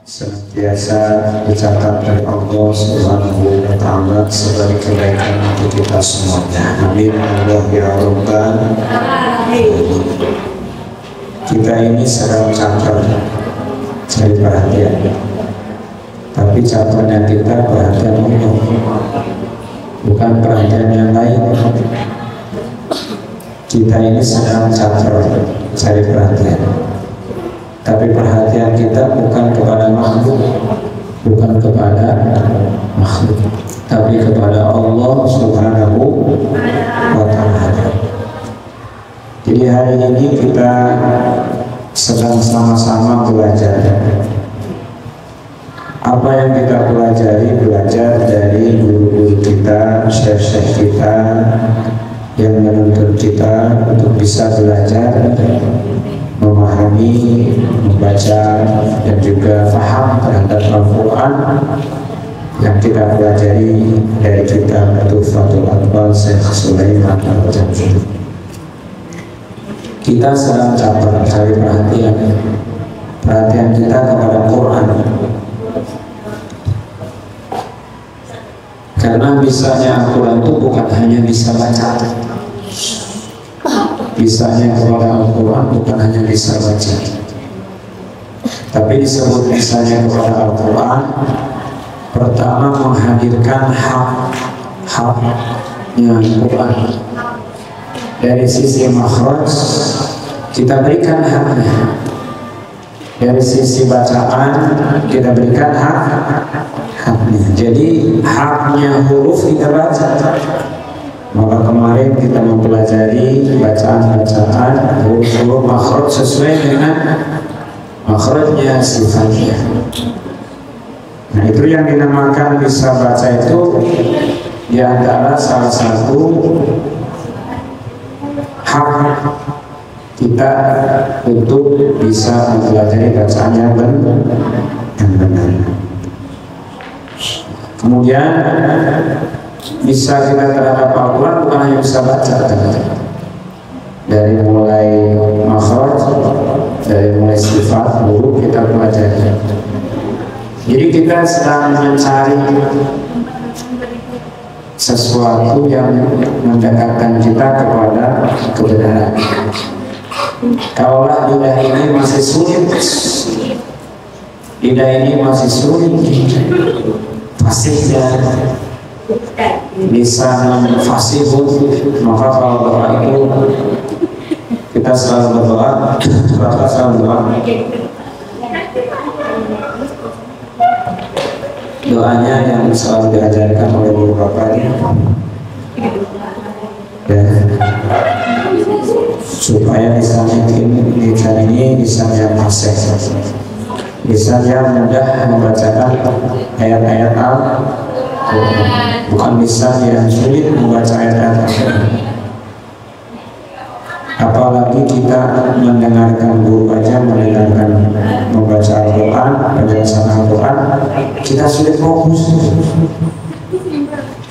senantiasa dicatat dari Allah Subhanahu wa Ta'ala sebagai kebaikan untuk kita semuanya. Amin. Allah ya Rabbal alamin. Kita ini sedang catat cari perhatian, tapi catatnya kita perhatian Allah, bukan perhatian yang lain. Kita ini sedang catat cari perhatian, tapi perhatian kita bukan kepada makhluk, bukan kepada makhluk, tapi kepada Allah Subhanahu wa Ta'ala. Jadi hari ini kita sedang sama-sama belajar. Apa yang kita pelajari, belajar dari guru-guru kita, syekh-syekh kita yang menuntut kita untuk bisa belajar, memahami, membaca, dan juga paham terhadap Al-Quran yang kita pelajari dari kitab Tuhfatul Atfal Syekh Sulaiman Al-Jamshid. Kita sedang catat cari perhatian kita kepada Quran, karena bisanya Al-Quran itu bukan hanya bisa baca. Bisanya kepada Al-Quran bukan hanya bisa baca, tapi disebut bisanya kepada Al-Quran pertama menghadirkan haknya Al-Quran. Dari sisi makhraj kita berikan haknya, dari sisi bacaan kita berikan haknya. Jadi haknya huruf kita baca. Maka kemarin kita mempelajari bacaan-bacaan huruf-huruf makhraj sesuai dengan makhrajnya sifatnya. Nah, itu yang dinamakan bisa baca itu di antara salah satu hak kita untuk bisa mempelajari bacaan yang benar. Kemudian bisa kita terhadap Al-Quran bukan hanya bisa baca, dari mulai makhraj, dari mulai sifat huruf kita pelajari. Jadi kita sedang mencari sesuatu yang mendekatkan kita kepada kebenaran. Kalaulah lidah ini masih sulit, fasihnya bisa fasihun, maka kalau doa itu kita selalu berdoa, doanya yang selalu diajarkan oleh guru bapak ini, dan supaya lisan ini lisan yang fasih, lisan yang mudah membacakan ayat-ayat Al-Quran, bukan lisan yang sulit membaca ayat-ayat Al-Quran. Apalagi kita mendengarkan guru aja, mendengarkan membaca Al-Quran, penjelasan Al-Quran, kita sulit fokus,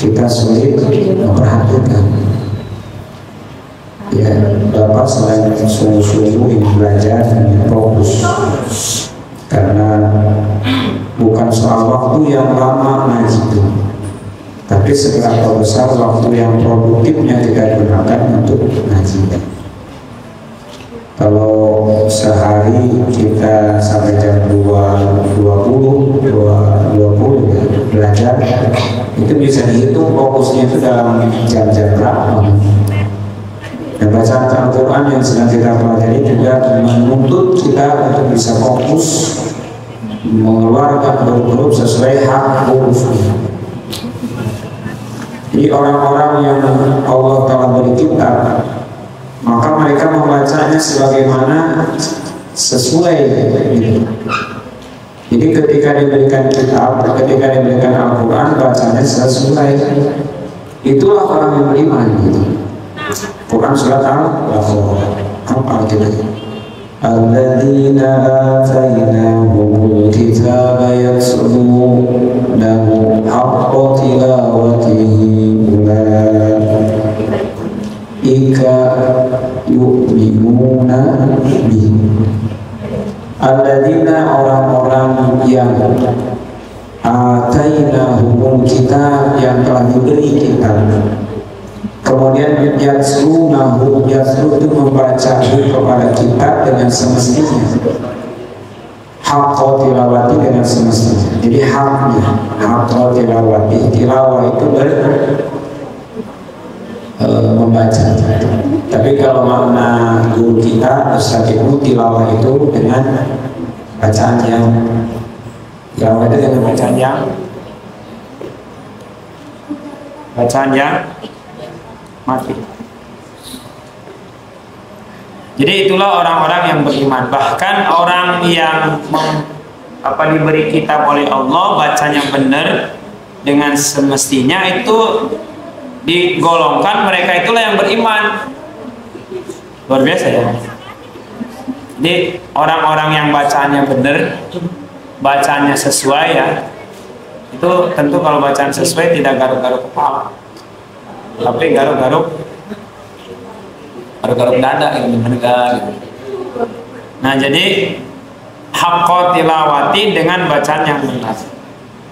kita sulit memperhatikan. Ya, Bapak selain sungguh-sungguh ingin belajar dan fokus, karena bukan soal waktu yang lama ngaji itu, tapi seberapa besar waktu yang produktifnya kita gunakan untuk ngaji. Kalau sehari kita sampai jam 20 ya, belajar, itu bisa dihitung fokusnya itu dalam jam-jam berapa. Dan bacaan Al-Quran yang sedang kita pelajari juga menuntut kita untuk bisa fokus mengeluarkan huruf-huruf sesuai hak hurufnya. Jadi orang-orang yang Allah telah beri kitab, maka mereka membacanya sebagaimana sesuai. Jadi ketika diberikan kitab, ketika diberikan Al-Quran, bacanya sesuai. Itulah orang yang beriman gitu. Quran surat Al-Baqarah kita. Alladzina atainahumul kitaba yatlunahu haqqa tilawatihi ulaika yu'minuna bihi. alladzina orang-orang yang atainahumul kitab yang telah diberi kitab, kemudian yatlunahu, yatlu itu membaca kepada kitab dengan semestinya, haqqa tilawati dengan semestinya. Jadi haknya haqqa tilawati, tilawah itu membaca. Tapi kalau makna guru kita Ustaz Ibnu, tilawah itu dengan bacaan yang tilawah itu dengan bacaan yang mati. Jadi itulah orang-orang yang beriman. Bahkan orang yang diberi kitab oleh Allah, bacanya benar dengan semestinya, itu digolongkan mereka itulah yang beriman. Luar biasa ya. Jadi orang-orang yang bacaannya benar, bacaannya sesuai ya, itu tentu kalau bacaan sesuai tidak garuk-garuk kepala, tapi garuk-garuk dada gitu, gitu. Nah jadi haqqa tilawati dengan bacaan yang benar.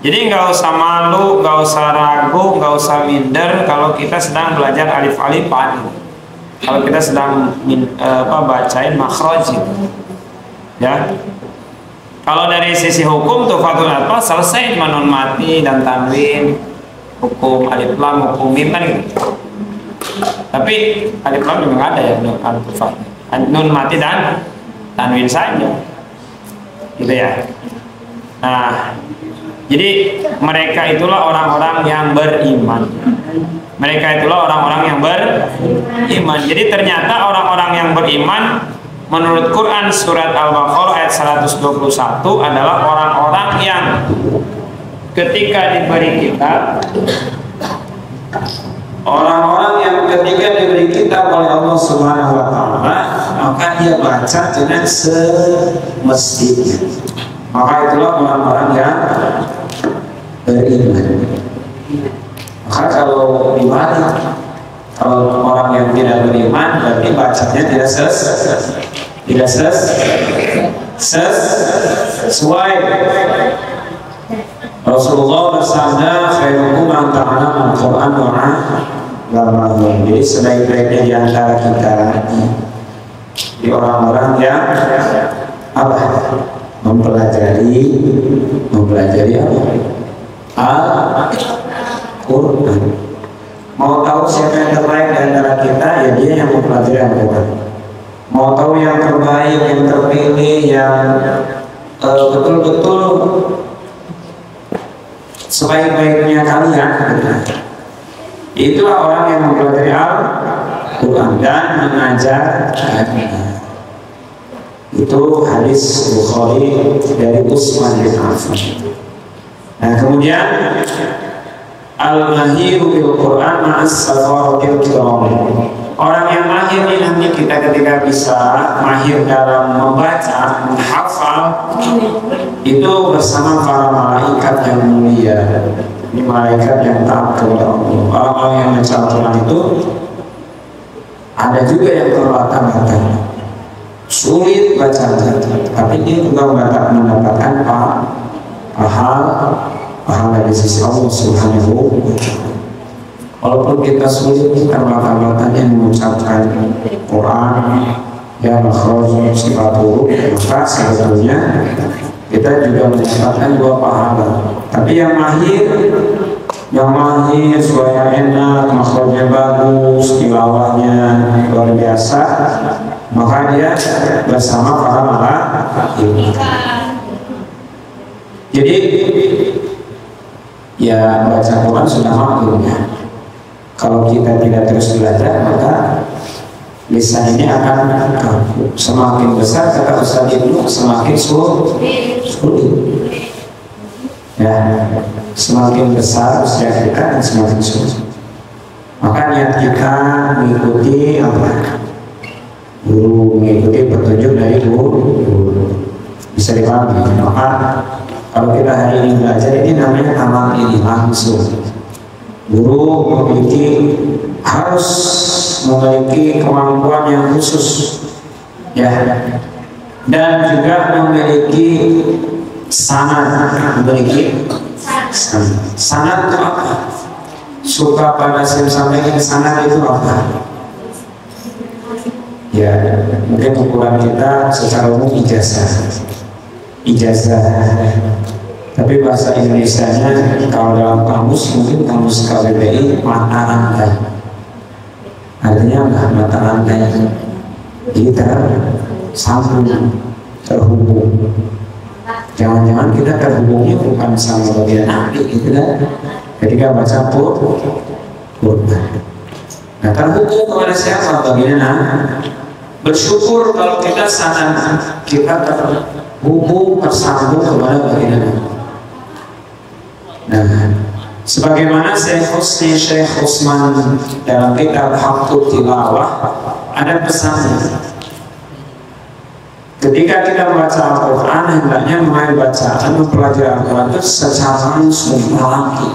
Jadi nggak usah malu, nggak usah ragu, nggak usah minder kalau kita sedang belajar alif-alifan, kalau kita sedang bacain makhraj ya. Kalau dari sisi hukum tufatul alfaz selesai, nun mati dan tanwin, hukum alif lam, hukum mim kan gitu. Tapi alif lam memang ada ya, nun mati dan tanwin saja gitu ya. Nah jadi mereka itulah orang-orang yang beriman. Mereka itulah orang-orang yang beriman. Jadi ternyata orang-orang yang beriman menurut Quran surat Al-Baqarah ayat 121 adalah orang-orang yang ketika diberi kitab, orang-orang yang ketika diberi kitab oleh Allah Subhanahu wa taala, maka dia baca dengan semestinya. Maka itulah orang-orang yang beriman. Maka kalau dibalik, kalau orang yang tidak beriman, berarti bacanya tidak sesuai. Rasulullah bersabda, khairukum man ta'allama al-Qur'an wa 'allamahu. Jadi sebaik-baiknya di antara kita di orang-orang yang mempelajari Al-Quran. Mau tahu siapa yang terbaik di antara kita, ya dia yang mempelajari Al-Quran. Mau tahu yang terbaik, yang terpilih, yang betul-betul sebaik-baiknya kalian, itulah orang yang mempelajari Al-Quran dan mengajar. Itu hadis Bukhari dari Utsman bin Affan. Nah kemudian al-mahiru bil Quran ma'as safaratil kiram. Orang yang mahir ini nanti kita ketika bisa mahir dalam membaca, menghafal, itu bersama para malaikat yang mulia. Ini malaikat yang taat kepada Allah. Orang-orang yang baca Al-Quran itu ada juga yang terbata-bata, sulit baca, tapi dia juga mendapatkan pahala di sisi Allah Subhanahu wa ta'ala. Walaupun kita sulit terbata-batanya mengucapkan Quran ya makhraj sifat huruf, maka sebetulnya kita juga mendapatkan dua pahala. Tapi yang mahir suara enak, makhrajnya bagus, tilawahnya luar biasa, maka dia bersama para malaikat. Jadi ya baca Quran sudah maklumnya. Kalau kita tidak terus belajar, maka lisan ini akan kaku. Semakin besar kata Ustaz Ibnu, semakin sulit. Ya, semakin besar usia kita dan semakin sulit. Maka niat kita mengikuti guru, mengikuti petunjuk dari guru. Bisa dipahami. Maka kalau kita hari ini belajar, ini namanya amal ini langsung. Guru harus memiliki kemampuan yang khusus, ya, dan juga memiliki sanad. Memiliki sanad itu apa? Suka pada sampaikan sanad itu apa? Ya, mungkin ukuran kita secara umum ijazah. Tapi bahasa Indonesianya kalau dalam kamus, mungkin kamus KBBI, mata rantai. Artinya apa? Mata rantai. Jadi tersambung, terhubung. Jangan-jangan kita terhubungnya bukan sama bagian hati, gitu kan? Ketika baca Quran. Nah, terhubung kepada siapa? Bagian bersyukur kalau kita sadar kita terhubung, tersambung kepada bagian. Nah, sebagaimana Syekh Utsman dalam kitab Haqqut Tilawah ada pesannya. Ketika kita membaca Al-Quran, hendaknya mulai bacaan mempelajari Al-Quran itu secara langsung alami.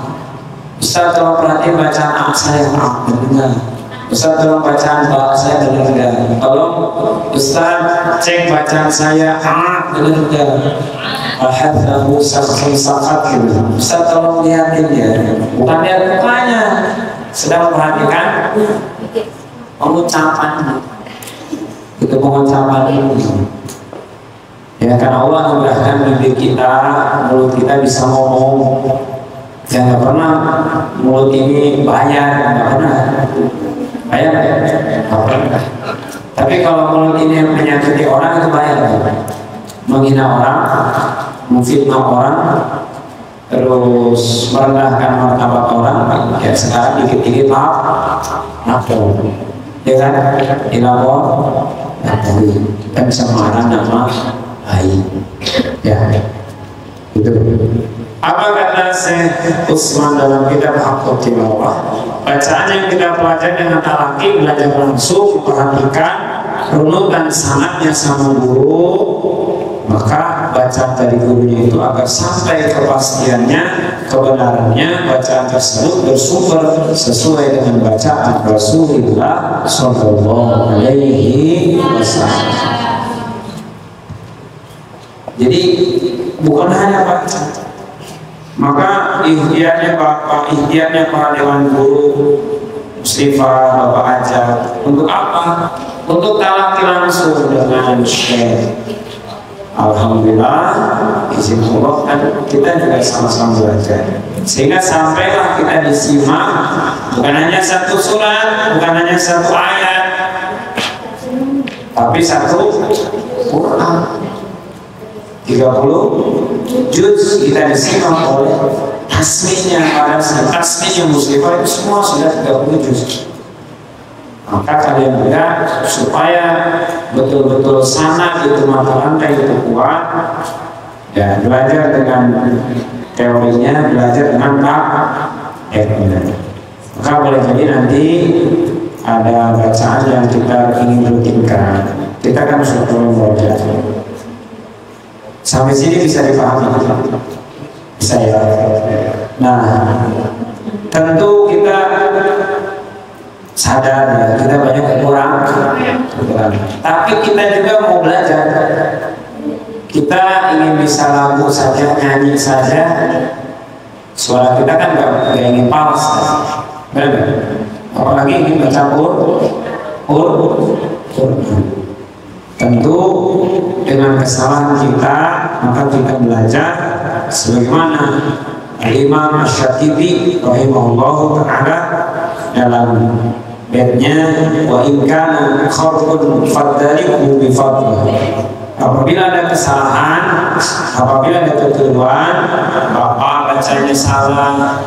Ustaz kalau perhatian bacaan saya benar. Ustaz tolong bacaan saya benar. Tolong Ustaz cek bacaan saya benar. Alhamdulillah sakat gitu. Ustaz tolong lihatin ya. Bukan lihat mukanya, sedang perhatikan pengucapan. Itu pengucapan ini. Ya, karena Allah memudahkan bibir kita, mulut kita bisa ngomong. Yang nggak pernah mulut ini bayar, nggak pernah. Bayar nggak pernah. Tapi kalau mulut ini menyakiti orang itu bayar. Menghina orang, memfitnah orang, terus merendahkan martabat orang. Ya sekarang dikit-dikit maaf, ya kan? Dilapor, kita bisa marah nama baik, ya itu. Apa kata Syekh Utsman dalam kitab Haqqut Tilawah? Bacaan yang kita pelajari dengan talaki, belajar langsung, perhatikan runutan sanadnya sama guru, maka bacaan dari gurunya itu agar sampai kepastiannya, kebenarannya bacaan tersebut bersumber sesuai dengan bacaan Rasulullah Shallallahu Alaihi Wasallam. Jadi bukan hanya baca, maka ikhtiarnya Bapak, ikhtiarnya para dewan guru, muslimah, Bapak ajak untuk apa? Untuk talaki langsung dengan Syekh. Alhamdulillah, izin Allah kan kita juga sama-sama belajar, sehingga sampailah kita disimak bukan hanya satu surat, bukan hanya satu ayat, tapi satu Quran. 30 juz kita disimak oleh tasmihnya, pada tasmihnya muslimah itu semua sudah 30 juz. Maka kalian lihat supaya betul-betul sanad itu mata rantai itu kuat, ya belajar dengan teorinya, belajar dengan prakteknya. Maka boleh jadi nanti ada bacaan yang kita ingin rutinkan. Kita kan sudah belajar. Sampai sini bisa dipahami, bisa ya. Nah, tentu kita sadar ya, kita banyak kekurangan. Tapi kita juga mau belajar. Kita ingin bisa lagu saja, nyanyi saja. Suara kita kan nggak ingin palas, benar? Apalagi ingin baca Quran. Tentu dengan kesalahan kita, maka kita belajar sebagaimana Imam Asy-Syatibi rahimahullah taala dalam baitnya, wa in kana kharqun fadaliku bi fadlih. Apabila ada kesalahan, apabila ada kekeliruan, Bapak bacanya salah,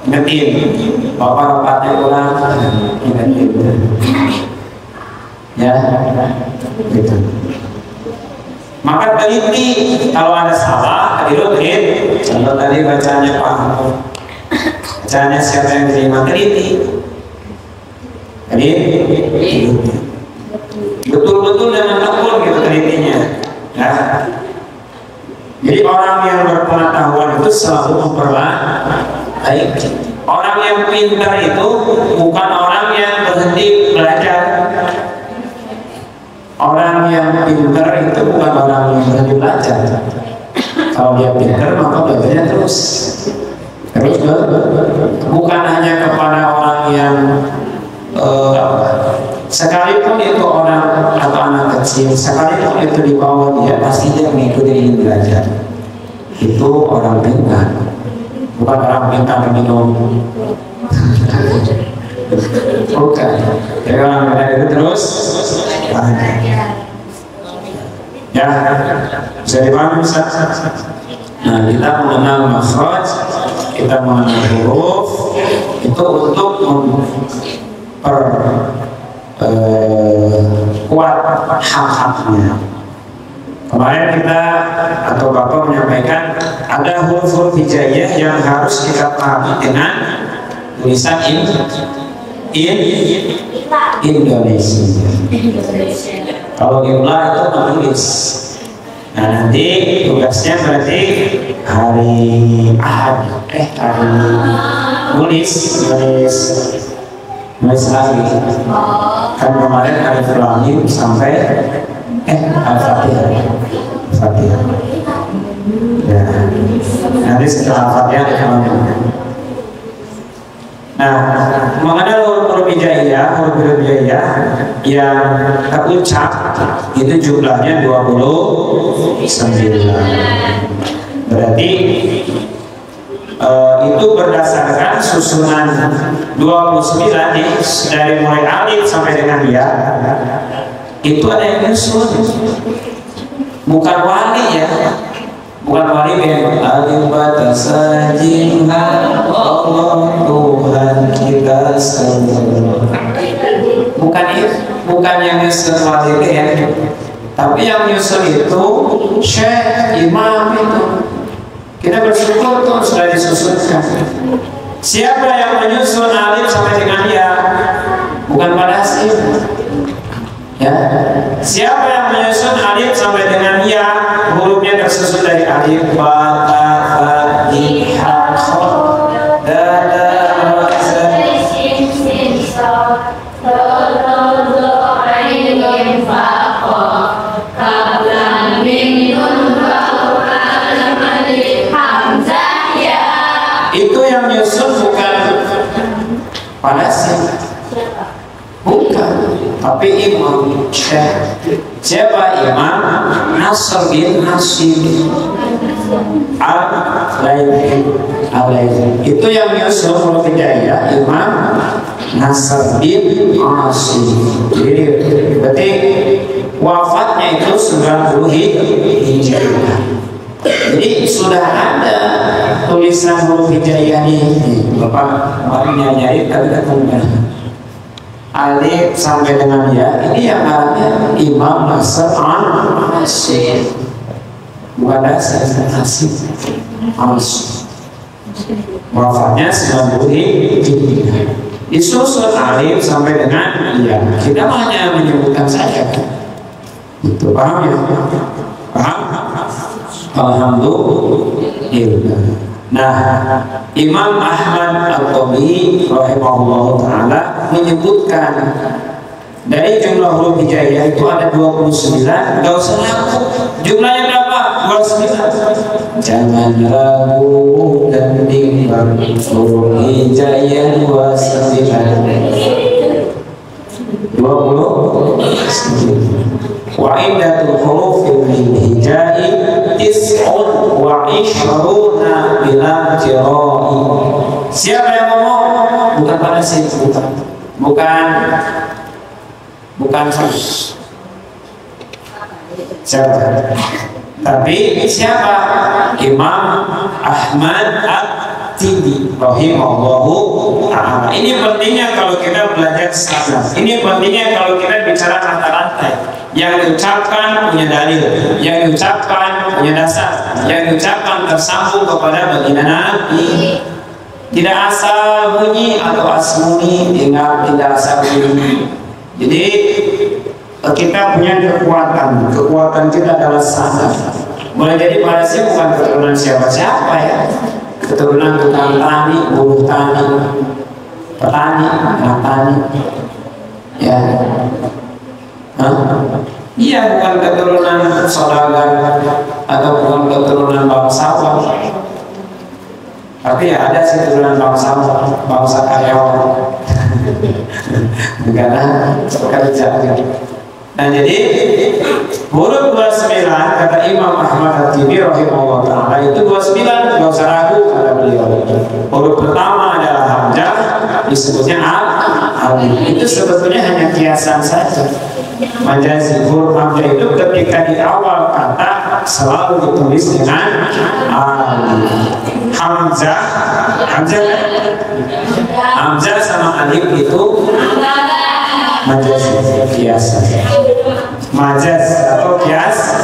ingetin. Bapak rapatnya ulang, ingetin. Ya, gitu. Maka teliti kalau ada salah, dirutin. Contoh tadi bacanya paham, bacanya siapa yang terima, teliti. Betul-betul dengan tekun gitu telitinya. Ya. Jadi orang yang berpengetahuan itu selalu memperbaiki. Orang yang pintar itu bukan orang yang berhenti belajar. Orang yang pintar itu bukan orang yang berani belajar. Kalau dia pintar maka belajarnya terus. Bukan hanya kepada orang yang sekalipun itu orang atau anak kecil, sekalipun itu di bawah dia, pasti dia mengikuti ingin belajar. Itu orang pintar, bukan orang pintar minum. Bukan. Jadi orang pintar itu terus ya, bisa dipahami Ustaz? Nah, kita mengenal makhraj, kita mengenal huruf itu untuk kuat hak-haknya. Kemarin kita atau Bapak menyampaikan ada huruf-huruf hijaiyah yang harus kita pahami dengan tulisan Indonesia. Kalau imla itu menulis. Nah, nanti tugasnya berarti hari Ahad, hari nulis lagi. Kan kemarin hari Ibrahim sampai Al-Fatihah. Ya, nanti setelah Al-Fatihah kita lanjutkan. Nah, mengenai huruf hijaiyah yang terucap itu jumlahnya 29. Berarti itu berdasarkan susunan 29 nih, dari mulai alif sampai dengan ya. Itu ada yang nyusun, bukan wali ya. Bukan wali yang alif batasajin Allah Tuhan kita semua. Bukan yang nyusun wali ya. Tapi yang nyusun itu syekh, imam itu. Kita bersyukur tuh sudah disusunkan. Siapa yang menyusun alif sampai dengan ya? Bukan pada asing. Ya. Siapa yang menyusun alif sampai dengan ya? Hurufnya tersusun dari alif, ba, ta, fa, di, ha, kha, da, da, ra, za, sin, sa, ta, ta, za, ain, lam, fa, qa, kaf, lam, mim, nun, waw, alif, alif, hamzah, ya. Itu yang nyusun bukan Palestina, bukan, tapi Imam Syekh. Siapa? Imam Nasr bin Hasim Al-Laili. Itu yang nyusun huruf hijaiyah Imam Nasr bin Hasim. Jadi berarti wafatnya itu 90 Hijriah. Jadi sudah ada tulisan huruf hijaiyah ini. Bapak kemarin nyari tapi ketemu alif sampai dengan ya, ini yang namanya Imam Nasr Al-Hasim, bukan Nasr Al-Hasim. Wafatnya 90 Hijriah. Disusun alif sampai dengan ya. Kita hanya menyebutkan saja. Itu paham ya? Paham? Alhamdulillah. Nah, Imam Ahmad Al-Tabi rahimahullah ta'ala menyebutkan dari jumlah huruf hijaiyah itu ada 29. Gak usah ragu, jumlahnya berapa? 29. Jangan ragu dan bimbang, huruf hijaiyah 29. Wa iddatul hurufil hijai tis'un wa ishruna bila jirai. Siapa yang ngomong? Bukan pada sini, bukan siapa? Tapi siapa? Imam Ahmad At-Tibi rahimahullahu ta'ala. Ini pentingnya kalau kita belajar salah. Ini pentingnya kalau kita bicara rantai-rantai. Yang diucapkan punya dalil, yang diucapkan punya dasar, yang diucapkan tersambung kepada baginda Nabi. Tidak asal bunyi atau asmuni, tidak asal bunyi. Jadi kita punya kekuatan kita adalah sadar. Boleh jadi pada sih bukan keturunan siapa-siapa ya, keturunan tukang tani, buruh tani, petani, anak tani, ya. Iya, bukan keturunan saudagar atau bukan keturunan bangsawan. Tapi ya ada sih keturunan bangsawan, bangsa karyawan. Negara kerja gitu. Nah jadi huruf 29 kata Imam Ahmad At-Tibi rahimahullah ta'ala itu 29, gak usah ragu kata beliau. Huruf pertama adalah hamzah, disebutnya alif. Itu sebetulnya hanya kiasan saja. Majazi huruf hamzah itu ketika di awal kata selalu ditulis dengan alif. Hamzah sama alif itu majaz kiasan, majaz atau kiasan.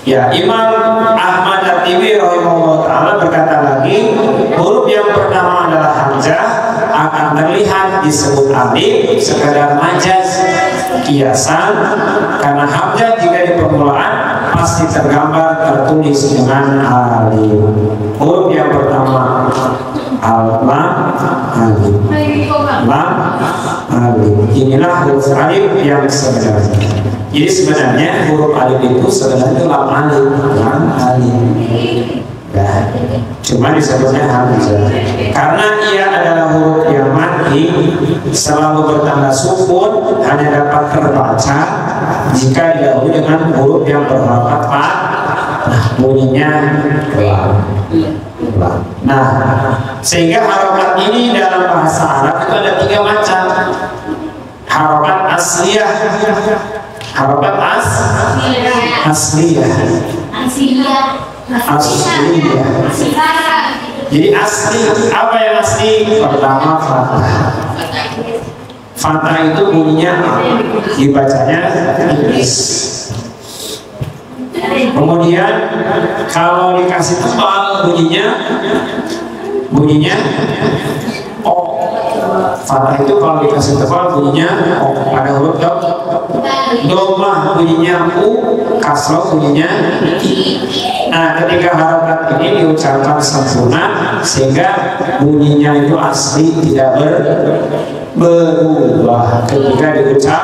Ya, Imam Ahmad At-Tibi rahimahullah ta'ala berkata lagi, huruf yang pertama adalah hamzah akan terlihat disebut alif sekadar majaz kiasan, karena hamzah jika di permulaan pasti tergambar tertulis dengan alif. Huruf yang pertama alif. Inilah huruf alif yang sebenarnya. Jadi sebenarnya huruf alif itu sebenarnya lam alif. Nah, cuma disebutnya hamzah karena ia adalah huruf yang mati, selalu bertanda sukun, hanya dapat terbaca jika didahului dengan huruf yang berharokat fathah, bunyinya lam. Nah, sehingga harokat ini dalam bahasa Arab itu ada 3 macam. Harokat asliyah, harokat asliyah. Jadi asli, apa yang asli? Pertama fathah. Fathah itu bunyinya dibacanya tipis. Kemudian kalau dikasih tebal bunyinya o. Fathah itu kalau dikasih tebal bunyinya o. Ada huruf domah bunyinya u, kasroh bunyinya i. Nah, ketika harokat ini diucapkan sempurna sehingga bunyinya itu asli, tidak berubah ketika diucap.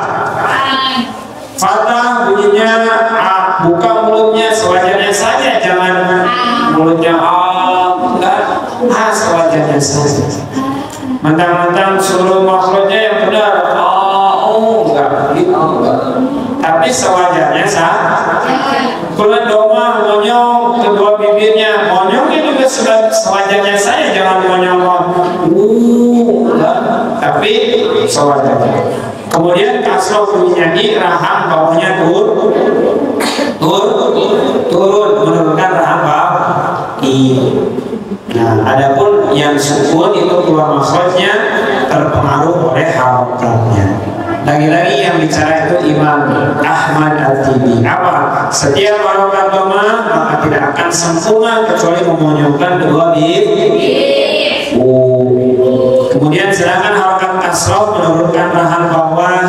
Fathah bunyinya a, buka mulutnya sewajarnya saja, jangan mulutnya enggak, sewajarnya saja. Mentang-mentang suruh makhluknya yang benar, enggak, tapi sewajarnya saja. Kalau doma monyong kedua bibirnya, monyong itu juga sewajarnya saya, jangan monyong tapi sewajarnya. Kemudian kasroh bunyinya i, rahang bawahnya turun menurunkan rahang bawah i. Nah, adapun yang sukun itu keluar makhrajnya terpengaruh oleh harokatnya. Lagi-lagi yang bicara itu Imam Ahmad At-Tibi. Apa? Setiap harokat doma maka tidak akan sempurna kecuali memonyongkan dua bibir. Kemudian sedangkan harokat kasroh menurunkan rahang bawah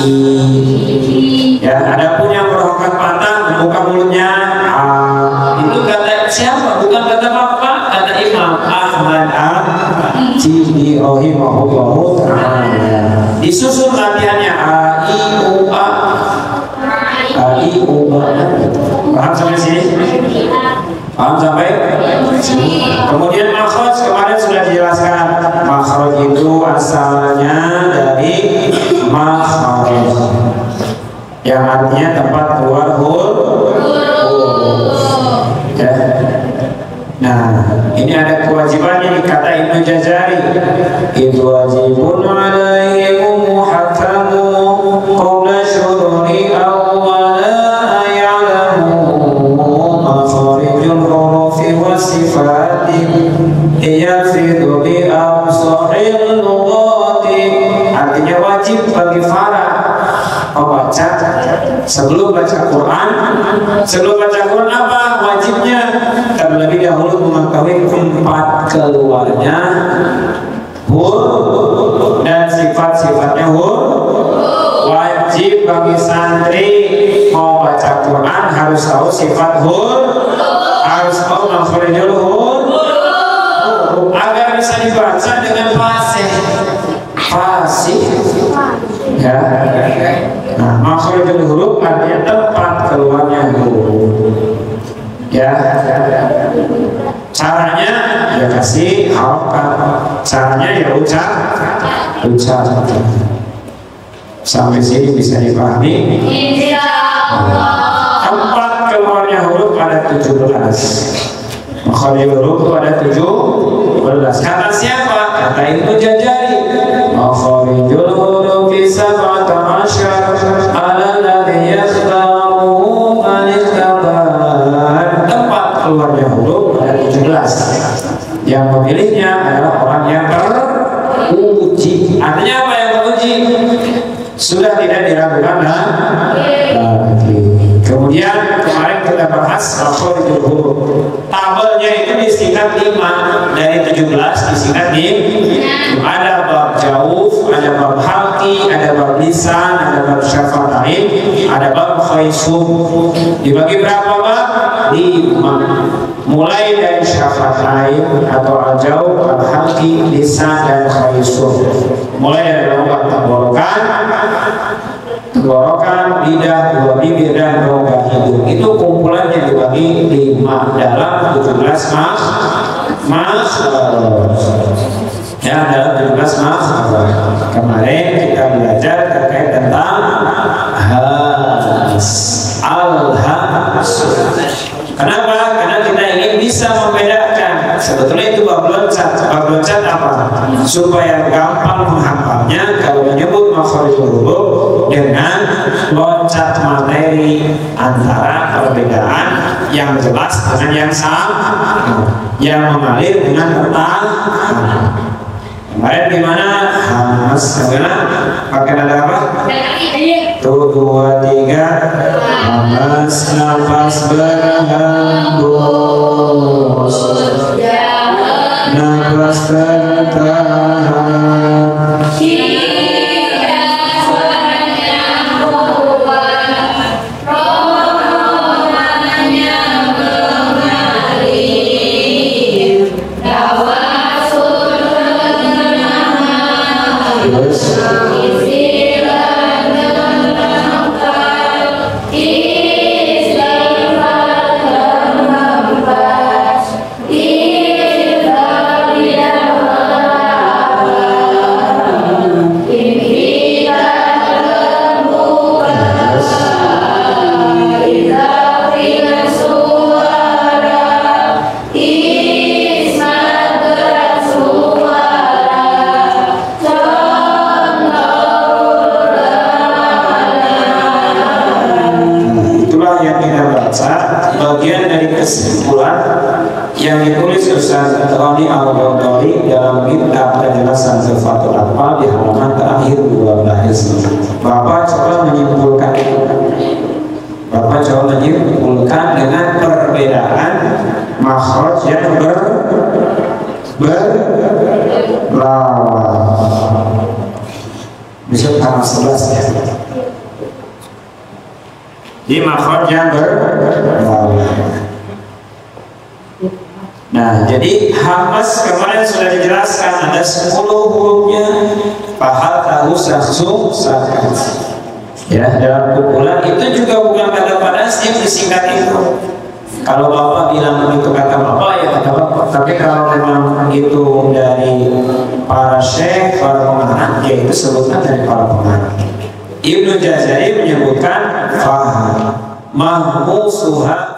i. Ya, adapun yang berharokat patah membuka mulutnya a. Itu kata siapa? Bukan kata bapak, kata Imam Ahmad At-Tibi rahimahullahu ta'ala. Disusun latihannya a, i, u, a. A, i, u, a. Paham sampai sini? Paham sampai sini? Kemudian makhraj kemarin sudah dijelaskan. Makhraj itu asalnya dari makhraj, yang artinya tempat keluar huruf. Ya. Nah, ini ada kewajibannya di kata Ibnu Jazari. Itu wajibun alaihim muhakamu qawla syururi awwala ya'lamu makharijul hurufi wa sifati yafidu bi absahil lughati. Artinya wajib bagi para pembaca sebelum baca Quran. Sebelum baca Quran apa wajibnya? Terlebih dahulu mengetahui tempat keluarnya huruf dan sifat-sifatnya huruf. Wajib bagi santri mau baca Quran harus tahu sifat huruf, harus tahu makhrajul huruf agar bisa dibaca dengan fasih. Ya. Nah, makhrajul huruf artinya tempat keluarnya huruf. Ya. Caranya ya kasih harokat. Caranya ya ucap. Sampai sini bisa dipahami? Tempat keluarnya huruf ada 17. Makhrajul huruf itu ada 17. Kata siapa? Kata Ibnu Jazari. Makhrajul huruf sab'ata asyar ala alladhi yakhtaru man ikhtabar. Tempat keluarnya huruf ada 17. Yang memilihnya adalah orang yang teruji. Artinya apa yang teruji? Sudah tidak diragukan lagi. Kemudian kemarin kita bahas makhrajul huruf. Tabelnya itu disingkat 5 dari 17 disingkat 5. Ada bab jauf, ada bab halqi, ada bab lisan, ada bab syafatain, ada bab khaisum. Dibagi berapa bab? 5. Mulai dari syafatain atau al-jauf, al-halqi, lisan dan khaisum. Mulai dari lubang tenggorokan, lidah, dua bibir dan rongga hidung. Itu kumpulannya dibagi 5 dalam 17 ya, dalam 17 Kemarin kita belajar terkait tentang al-has. Kenapa? Karena kita ingin bisa membedakan. Sebetulnya itu bab loncat. Bab loncat apa? Supaya gampang menghafalnya kalau menyebut makhrajul huruf dengan loncat materi antara perbedaan yang jelas dengan yang sama, yang mengalir dengan pertama. Kemarin gimana? Hamas, gimana? Pakai nada apa? Tuh 2, 3. Hamas, nafas berhembus, nafas tertahan. Bagian dari kesimpulan yang ditulis Ustaz Rani Al-Ghazali dalam kitab penjelasan Sifatul Af'al di halaman terakhir 12. Bapak coba menyimpulkan dengan perbedaan makhraj yang berlawan. Bisa halaman 11 ya. Di makhraj yang berlawan. Nah, jadi hamas kemarin sudah dijelaskan ada 10 hurufnya. Fahal tahu langsung sakat. Ya, dalam kumpulan itu juga bukan kata padas yang disingkat itu. Kalau Bapak bilang itu kata Bapak ya kata Bapak. Tapi kalau memang itu dari para syekh, para pengarang, ya itu sebutkan dari para pengarang. Ibnu Jazari menyebutkan faham mahmusuha